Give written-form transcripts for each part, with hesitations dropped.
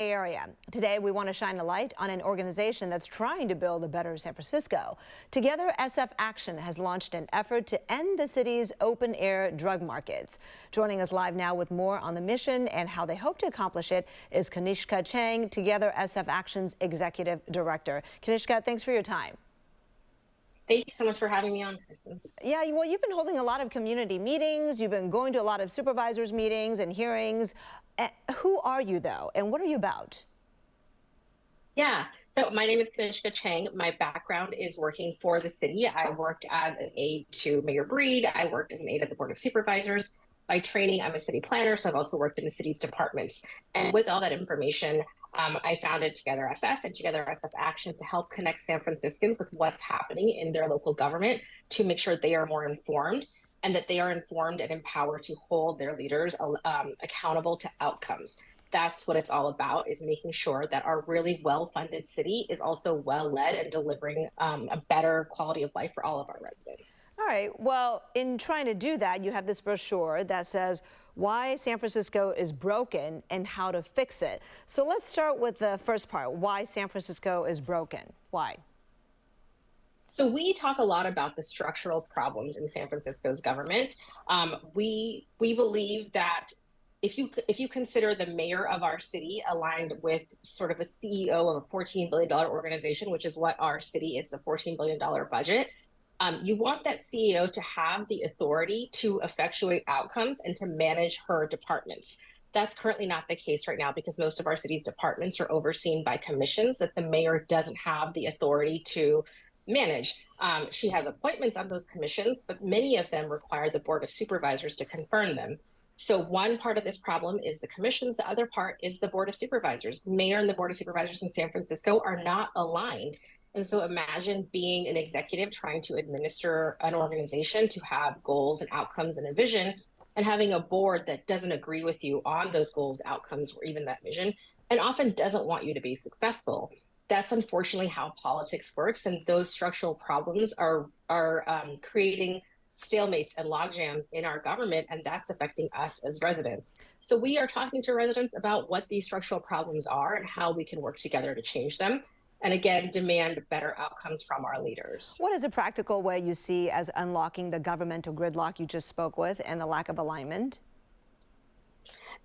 area. Today, we want to shine a light on an organization that's trying to build a better San Francisco. Together, SF Action has launched an effort to end the city's open-air drug markets. Joining us live now with more on the mission and how they hope to accomplish it is Kanishka Cheng, Together SF Action's Executive Director. Kanishka, thanks for your time. Thank you so much for having me on, Kristen. Yeah, well, you've been holding a lot of community meetings. You've been going to a lot of supervisors meetings and hearings. Who are you, though, and what are you about? Yeah, so my name is Kanishka Cheng. My background is working for the city. I worked as an aide to Mayor Breed. I worked as an aide at the Board of Supervisors. By training, I'm a city planner, so I've also worked in the city's departments. And with all that information, I founded Together SF and Together SF Action to help connect San Franciscans with what's happening in their local government to make sure they are more informed and that they are informed and empowered to hold their leaders accountable to outcomes. That's what it's all about, is making sure that our really well-funded city is also well-led and delivering a better quality of life for all of our residents. All right. Well, in trying to do that, you have this brochure that says why San Francisco is broken and how to fix it. So let's start with the first part, why San Francisco is broken. Why? So we talk a lot about the structural problems in San Francisco's government. We believe that if you consider the mayor of our city aligned with sort of a CEO of a $14 billion organization, which is what our city is, a $14 billion budget, you want that CEO to have the authority to effectuate outcomes and to manage her departments. That's currently not the case right now because most of our city's departments are overseen by commissions that the mayor doesn't have the authority to manage. She has appointments on those commissions, but many of them require the Board of Supervisors to confirm them. So one part of this problem is the commissions. The other part is the Board of Supervisors. The mayor and the Board of Supervisors in San Francisco are not aligned. And so imagine being an executive trying to administer an organization to have goals and outcomes and a vision, and having a board that doesn't agree with you on those goals, outcomes, or even that vision, and often doesn't want you to be successful. That's unfortunately how politics works, and those structural problems are creating stalemates and logjams in our government, and that's affecting us as residents. So we are talking to residents about what these structural problems are and how we can work together to change them, and again, demand better outcomes from our leaders. What is a practical way you see as unlocking the governmental gridlock you just spoke with and the lack of alignment?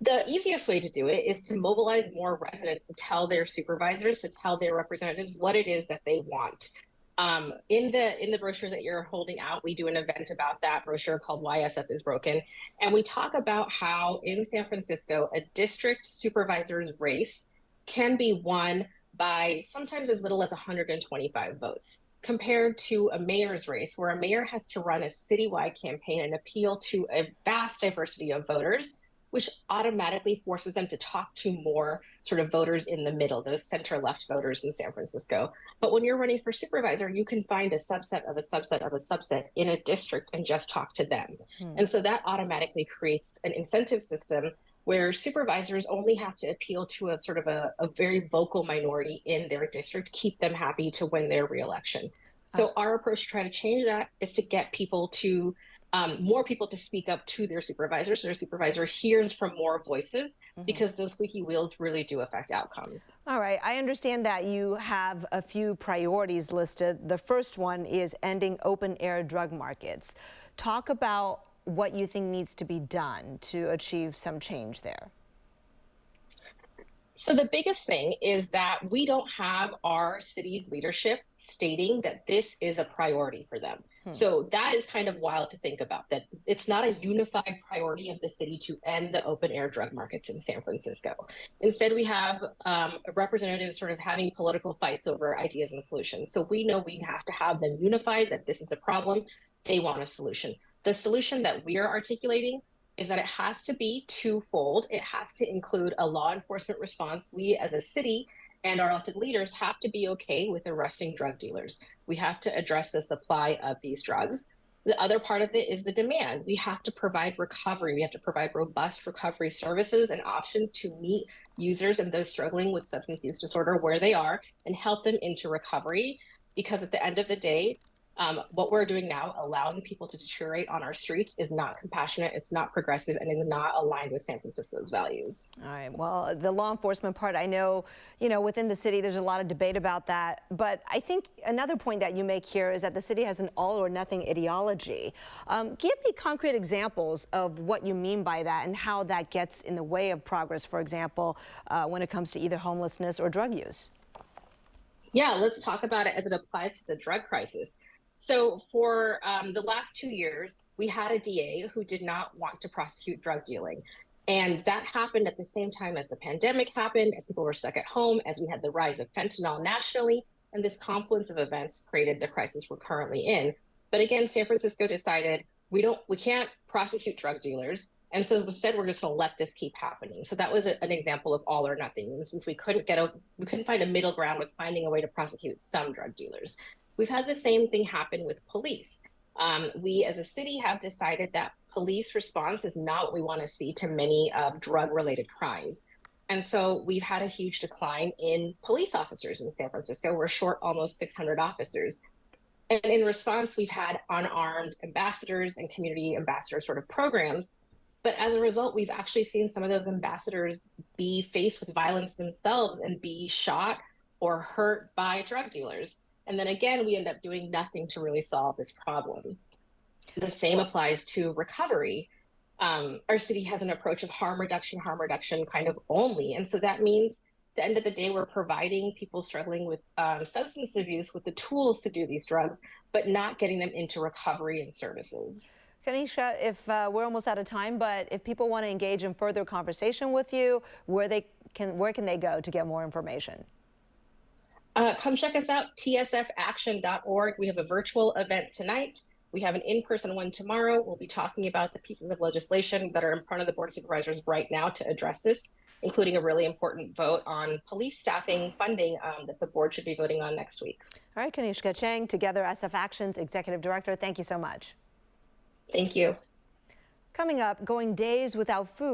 The easiest way to do it is to mobilize more residents to tell their supervisors, to tell their representatives what it is that they want. In the brochure that you're holding out, we do an event about that brochure called Why SF is Broken. And we talk about how in San Francisco, a district supervisor's race can be won by sometimes as little as 125 votes, compared to a mayor's race where a mayor has to run a citywide campaign and appeal to a vast diversity of voters, which automatically forces them to talk to more sort of voters in the middle, those center-left voters in San Francisco. But when you're running for supervisor, you can find a subset of a subset of a subset in a district and just talk to them. And so that automatically creates an incentive system where supervisors only have to appeal to a sort of a very vocal minority in their district, keep them happy to win their reelection. So our approach to try to change that is to get people to more people to speak up to their supervisor, so their supervisor hears from more voices, because those squeaky wheels really do affect outcomes. All right, I understand that you have a few priorities listed. The first one is ending open-air drug markets. Talk about what you think needs to be done to achieve some change there. So the biggest thing is that we don't have our city's leadership stating that this is a priority for them. So that is kind of wild to think about, that it's not a unified priority of the city to end the open air drug markets in San Francisco. Instead, we have representatives sort of having political fights over ideas and solutions. So we know we have to have them unified, that this is a problem. They want a solution. The solution that we are articulating is that it has to be twofold. It has to include a law enforcement response. We as a city and our elected leaders have to be okay with arresting drug dealers. We have to address the supply of these drugs. The other part of it is the demand. We have to provide recovery. We have to provide robust recovery services and options to meet users and those struggling with substance use disorder where they are and help them into recovery. Because at the end of the day, What we're doing now, allowing people to deteriorate on our streets, is not compassionate, it's not progressive, and is not aligned with San Francisco's values. All right. Well, the law enforcement part, I know, within the city, there's a lot of debate about that. But I think another point that you make here is that the city has an all or nothing ideology. Give me concrete examples of what you mean by that and how that gets in the way of progress, for example, when it comes to either homelessness or drug use. Yeah, let's talk about it as it applies to the drug crisis. So, for the last 2 years, we had a DA who did not want to prosecute drug dealing. And that happened at the same time as the pandemic happened, as people were stuck at home, as we had the rise of fentanyl nationally. And this confluence of events created the crisis we're currently in. But again, San Francisco decided we can't prosecute drug dealers. And so instead, we're just going to let this keep happening. So that was an example of all or nothing. And since we couldn't find a middle ground with finding a way to prosecute some drug dealers. We've had the same thing happen with police. We as a city have decided that police response is not what we want to see to many drug-related crimes. And so we've had a huge decline in police officers in San Francisco. We're short almost 600 officers. And in response, we've had unarmed ambassadors and community ambassador sort of programs. But as a result, we've actually seen some of those ambassadors be faced with violence themselves and be shot or hurt by drug dealers. And then again, we end up doing nothing to really solve this problem. The same applies to recovery. Our city has an approach of harm reduction kind of only. And so that means at the end of the day, we're providing people struggling with substance abuse with the tools to do these drugs, but not getting them into recovery and services. Kanishka, if we're almost out of time, but if people want to engage in further conversation with you, where can they go to get more information? Come check us out, tsfaction.org. We have a virtual event tonight. We have an in-person one tomorrow. We'll be talking about the pieces of legislation that are in front of the Board of Supervisors right now to address this, including a really important vote on police staffing funding that the board should be voting on next week. All right, Kanishka Cheng, Together SF Action's Executive Director, thank you so much. Thank you. Coming up, going days without food.